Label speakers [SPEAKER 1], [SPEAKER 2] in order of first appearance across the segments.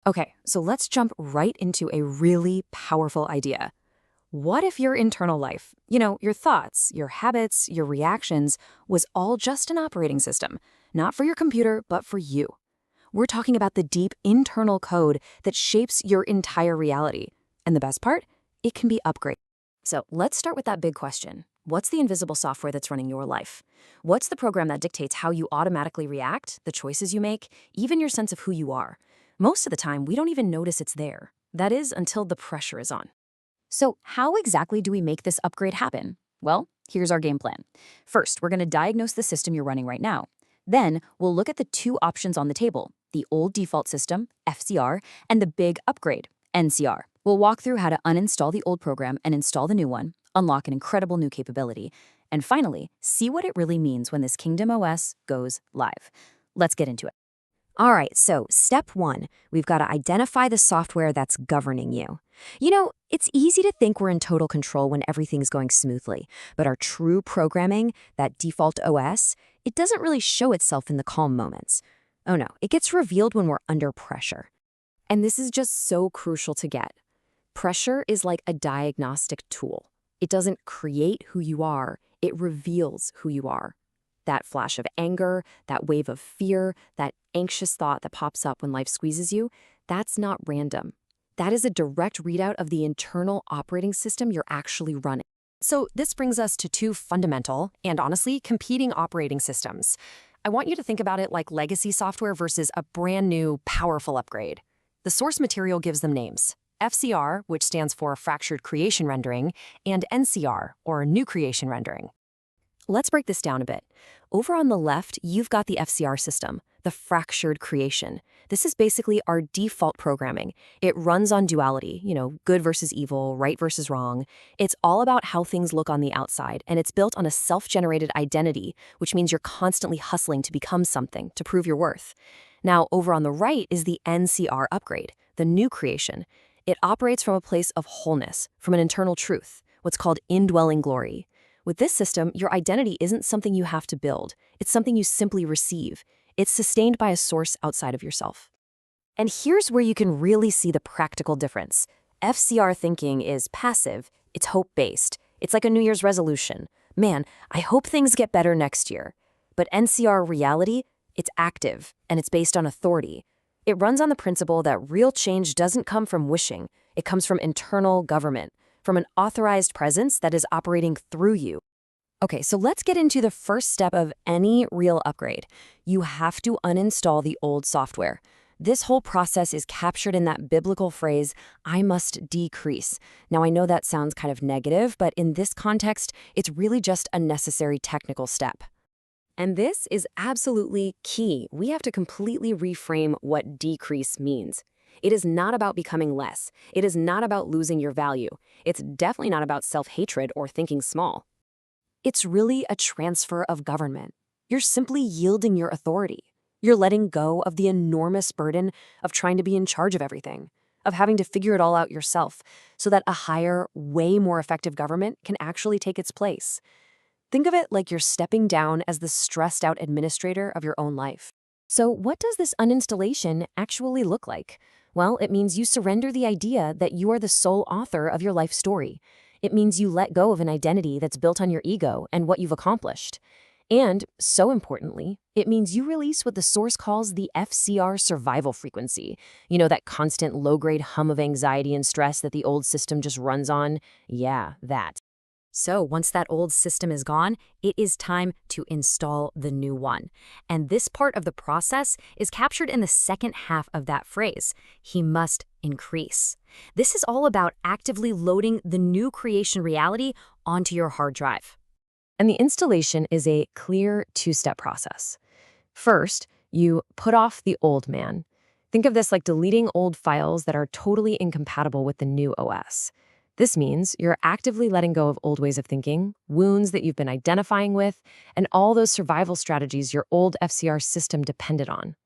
[SPEAKER 1] Okay, so let's jump right into a really powerful idea. What if your internal life, your thoughts, your habits, your reactions, was all just an operating system? Not for your computer, but for you. We're talking about the deep internal code that shapes your entire reality. And the best part? It can be upgraded. So let's start with that big question. What's the invisible software that's running your life? What's the program that dictates how you automatically react, the choices you make, even your sense of who you are? Most of the time, we don't even notice it's there. That is, until the pressure is on. So, how exactly do we make this upgrade happen? Well, here's our game plan. First, we're going to diagnose the system you're running right now. Then, we'll look at the two options on the table, the old default system, FCR, and the big upgrade, NCR. We'll walk through how to uninstall the old program and install the new one, unlock an incredible new capability, and finally, see what it really means when this Kingdom OS goes live. Let's get into it. All right, so step one, we've got to identify the software that's governing you. It's easy to think we're in total control when everything's going smoothly, but our true programming, that default OS, it doesn't really show itself in the calm moments. Oh no, it gets revealed when we're under pressure. And this is just so crucial to get. Pressure is like a diagnostic tool. It doesn't create who you are, it reveals who you are. That flash of anger, that wave of fear, that anxious thought that pops up when life squeezes you, that's not random. That is a direct readout of the internal operating system you're actually running. So this brings us to two fundamental and honestly competing operating systems. I want you to think about it like legacy software versus a brand new, powerful upgrade. The source material gives them names. FCR, which stands for Fractured Creation Rendering, and NCR, or New Creation Rendering. Let's break this down a bit. Over on the left, you've got the FCR system, the fractured creation. This is basically our default programming. It runs on duality, good versus evil, right versus wrong. It's all about how things look on the outside, and it's built on a self-generated identity, which means you're constantly hustling to become something, to prove your worth. Now, over on the right is the NCR upgrade, the new creation. It operates from a place of wholeness, from an internal truth, what's called indwelling glory. With this system, your identity isn't something you have to build. It's something you simply receive. It's sustained by a source outside of yourself. And here's where you can really see the practical difference. FCR thinking is passive. It's hope-based. It's like a New Year's resolution. Man, I hope things get better next year. But NCR reality, it's active, and it's based on authority. It runs on the principle that real change doesn't come from wishing. It comes from internal government, from an authorized presence that is operating through you. Okay, so let's get into the first step of any real upgrade. You have to uninstall the old software. This whole process is captured in that biblical phrase, I must decrease. Now, I know that sounds kind of negative, but in this context, it's really just a necessary technical step. And this is absolutely key. We have to completely reframe what decrease means. It is not about becoming less. It is not about losing your value. It's definitely not about self-hatred or thinking small. It's really a transfer of government. You're simply yielding your authority. You're letting go of the enormous burden of trying to be in charge of everything, of having to figure it all out yourself, so that a higher, way more effective government can actually take its place. Think of it like you're stepping down as the stressed-out administrator of your own life. So what does this uninstallation actually look like? Well, it means you surrender the idea that you are the sole author of your life story. It means you let go of an identity that's built on your ego and what you've accomplished. And, so importantly, it means you release what the source calls the FCR survival frequency. That constant low-grade hum of anxiety and stress that the old system just runs on? Yeah, that. So once that old system is gone, it is time to install the new one. And this part of the process is captured in the second half of that phrase. He must increase. This is all about actively loading the new creation reality onto your hard drive. And the installation is a clear two-step process. First, you put off the old man. Think of this like deleting old files that are totally incompatible with the new OS. This means you're actively letting go of old ways of thinking, wounds that you've been identifying with, and all those survival strategies your old FCR system depended on.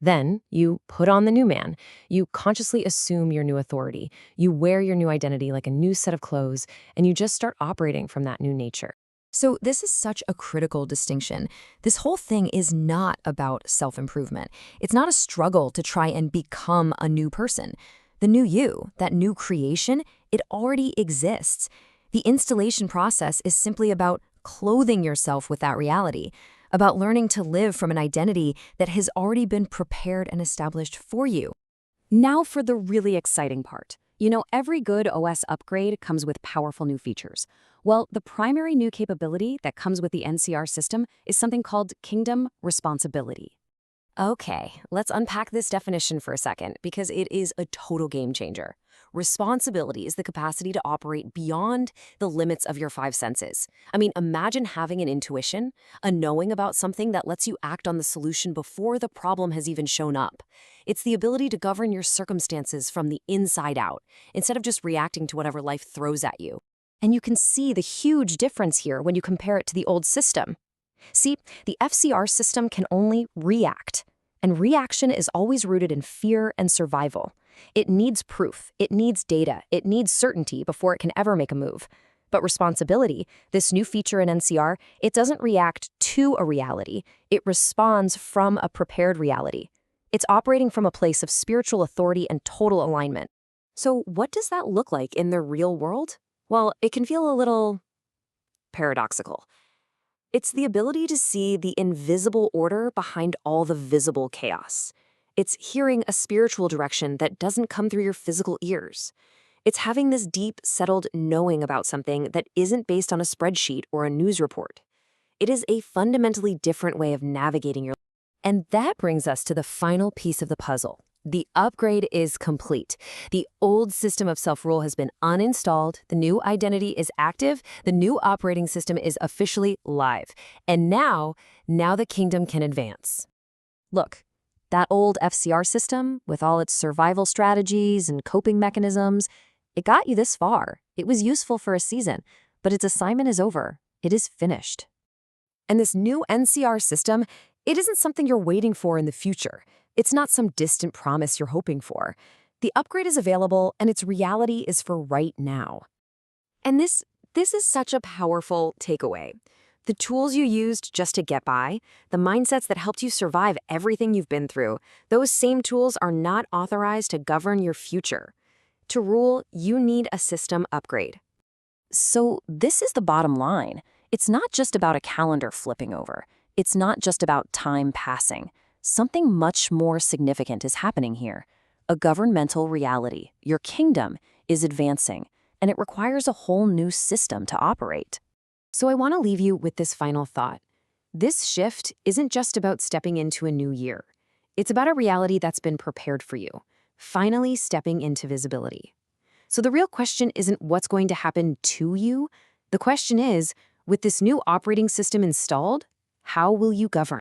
[SPEAKER 1] Then you put on the new man. You consciously assume your new authority. You wear your new identity like a new set of clothes, and you just start operating from that new nature. So this is such a critical distinction. This whole thing is not about self-improvement. It's not a struggle to try and become a new person. The new you, that new creation, it already exists. The installation process is simply about clothing yourself with that reality, about learning to live from an identity that has already been prepared and established for you. Now for the really exciting part. Every good OS upgrade comes with powerful new features. Well, the primary new capability that comes with the NCR system is something called Kingdom Responsibility. Okay, let's unpack this definition for a second because it is a total game changer. Responsibility is the capacity to operate beyond the limits of your five senses. I mean, imagine having an intuition, a knowing about something that lets you act on the solution before the problem has even shown up. It's the ability to govern your circumstances from the inside out, instead of just reacting to whatever life throws at you. And you can see the huge difference here when you compare it to the old system. See, the FCR system can only react, and reaction is always rooted in fear and survival. It needs proof, it needs data, it needs certainty before it can ever make a move. But responsibility, this new feature in NCR, it doesn't react to a reality, it responds from a prepared reality. It's operating from a place of spiritual authority and total alignment. So what does that look like in the real world? Well, it can feel a little paradoxical. It's the ability to see the invisible order behind all the visible chaos. It's hearing a spiritual direction that doesn't come through your physical ears. It's having this deep, settled knowing about something that isn't based on a spreadsheet or a news report. It is a fundamentally different way of navigating your life. And that brings us to the final piece of the puzzle. The upgrade is complete. The old system of self-rule has been uninstalled, the new identity is active, the new operating system is officially live. And now the kingdom can advance. Look, that old FCR system, with all its survival strategies and coping mechanisms, it got you this far. It was useful for a season, but its assignment is over. It is finished. And this new NCR system, it isn't something you're waiting for in the future. It's not some distant promise you're hoping for. The upgrade is available, and its reality is for right now. And this is such a powerful takeaway. The tools you used just to get by, the mindsets that helped you survive everything you've been through, those same tools are not authorized to govern your future. To rule, you need a system upgrade. So this is the bottom line. It's not just about a calendar flipping over. It's not just about time passing. Something much more significant is happening here. A governmental reality, your kingdom, is advancing, and it requires a whole new system to operate. So I want to leave you with this final thought. This shift isn't just about stepping into a new year. It's about a reality that's been prepared for you, finally stepping into visibility. So the real question isn't what's going to happen to you. The question is, with this new operating system installed, how will you govern?